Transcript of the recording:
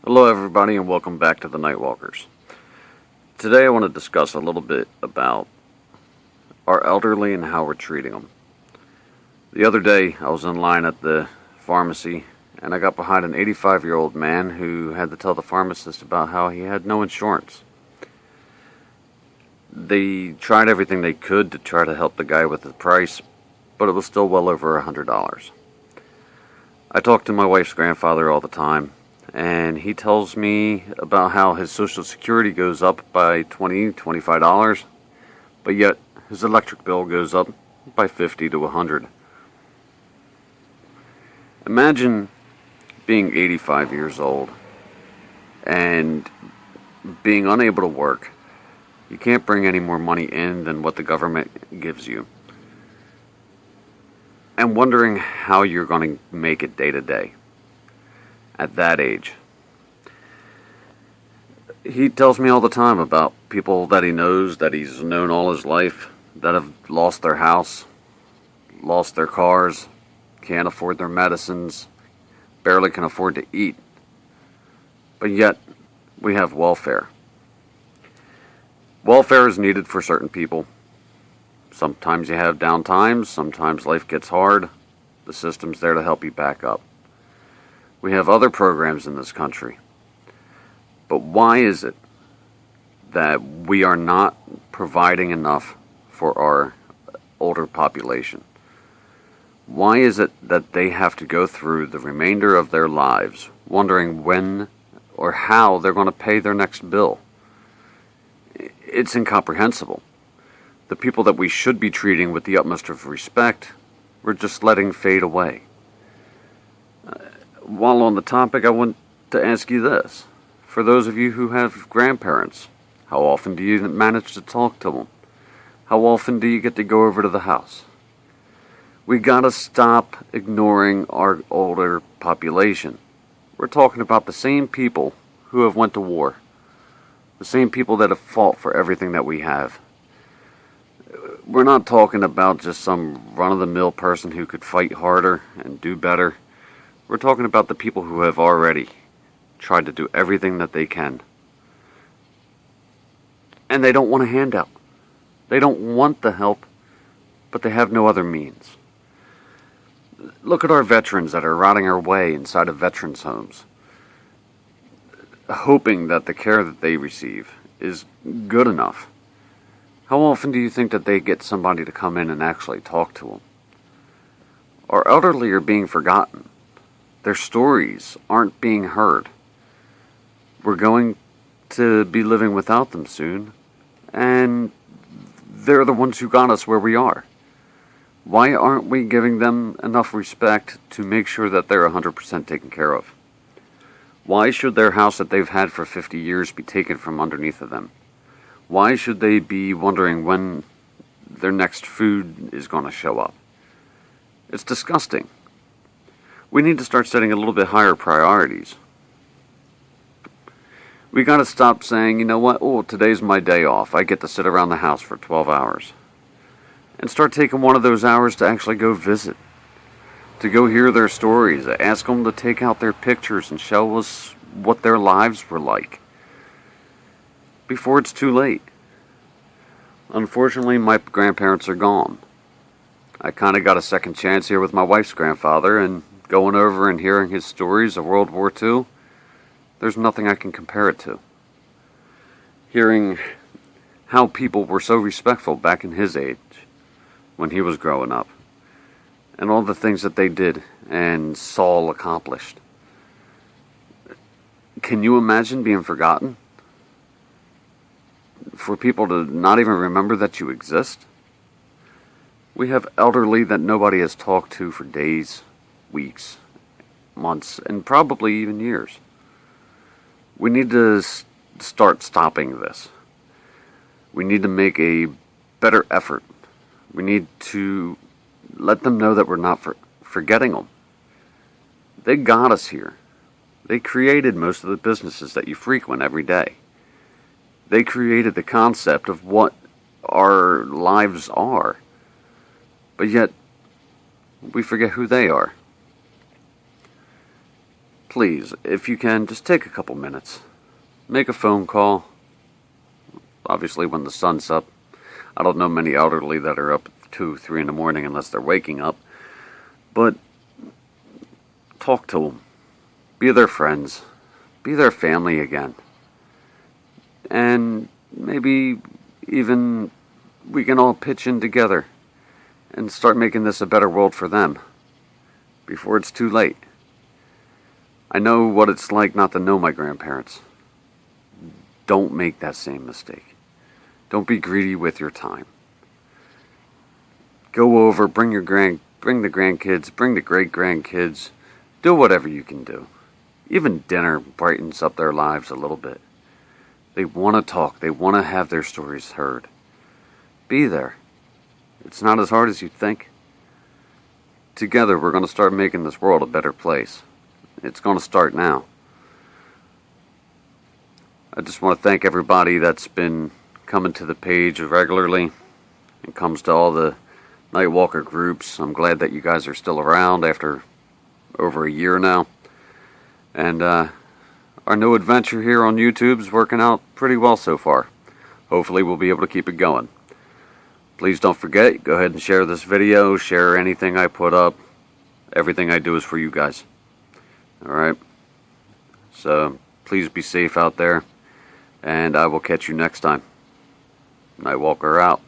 Hello everybody and welcome back to the Nightwalkers. Today I want to discuss a little bit about our elderly and how we're treating them. The other day I was in line at the pharmacy and I got behind an 85-year-old man who had to tell the pharmacist about how he had no insurance. They tried everything they could to try to help the guy with the price, but it was still well over $100. I talk to my wife's grandfather all the time, and he tells me about how his Social Security goes up by $20, $25, but yet his electric bill goes up by $50 to $100. Imagine being 85 years old and being unable to work. You can't bring any more money in than what the government gives you, and wondering how you're going to make it day to day at that age. He tells me all the time about people that he knows, that he's known all his life, that have lost their house, lost their cars, can't afford their medicines, barely can afford to eat. But yet, we have welfare. Welfare is needed for certain people. Sometimes you have down times, sometimes life gets hard. The system's there to help you back up. We have other programs in this country. But why is it that we are not providing enough for our older population? Why is it that they have to go through the remainder of their lives wondering when or how they're going to pay their next bill? It's incomprehensible. The people that we should be treating with the utmost of respect, we're just letting fade away. While on the topic, I want to ask you this. For those of you who have grandparents, how often do you manage to talk to them? How often do you get to go over to the house? We gotta stop ignoring our older population. We're talking about the same people who have went to war. The same people that have fought for everything that we have. We're not talking about just some run-of-the-mill person who could fight harder and do better. We're talking about the people who have already tried to do everything that they can. And they don't want a handout. They don't want the help, but they have no other means. Look at our veterans that are rotting away inside of veterans' homes, hoping that the care that they receive is good enough. How often do you think that they get somebody to come in and actually talk to them? Our elderly are being forgotten. Their stories aren't being heard. We're going to be living without them soon, and they're the ones who got us where we are. Why aren't we giving them enough respect to make sure that they're 100% taken care of? Why should their house that they've had for 50 years be taken from underneath of them? Why should they be wondering when their next food is going to show up? It's disgusting. We need to start setting a little bit higher priorities. We got to stop saying, you know what, oh, today's my day off. I get to sit around the house for 12 hours. And start taking one of those hours to actually go visit. To go hear their stories. Ask them to take out their pictures and show us what their lives were like. Before it's too late. Unfortunately, my grandparents are gone. I kind of got a second chance here with my wife's grandfather, and going over and hearing his stories of World War II, there's nothing I can compare it to. Hearing how people were so respectful back in his age, when he was growing up, and all the things that they did and saw accomplished. Can you imagine being forgotten? For people to not even remember that you exist? We have elderly that nobody has talked to for days, weeks, months, and probably even years. We need to start stopping this. We need to make a better effort. We need to let them know that we're not forgetting them. They got us here. They created most of the businesses that you frequent every day. They created the concept of what our lives are. But yet, we forget who they are. please, if you can, just take a couple minutes. Make a phone call. Obviously when the sun's up. I don't know many elderly that are up at 2, 3 in the morning unless they're waking up. But talk to them. Be their friends. Be their family again. And maybe even we can all pitch in together and start making this a better world for them before it's too late. I know what it's like not to know my grandparents. Don't make that same mistake. Don't be greedy with your time. Go over, bring the grandkids, bring the great-grandkids. Do whatever you can do. Even dinner brightens up their lives a little bit. They want to talk. They want to have their stories heard. Be there. It's not as hard as you think. Together, we're going to start making this world a better place. It's going to start now. I just want to thank everybody that's been coming to the page regularly and comes to all the Nightwalker groups. I'm glad that you guys are still around after over a year now. And our new adventure here on YouTube is working out pretty well so far. Hopefully we'll be able to keep it going. Please don't forget, go ahead and share this video, share anything I put up. Everything I do is for you guys. Alright? So, please be safe out there, and I will catch you next time. Nightwalker out.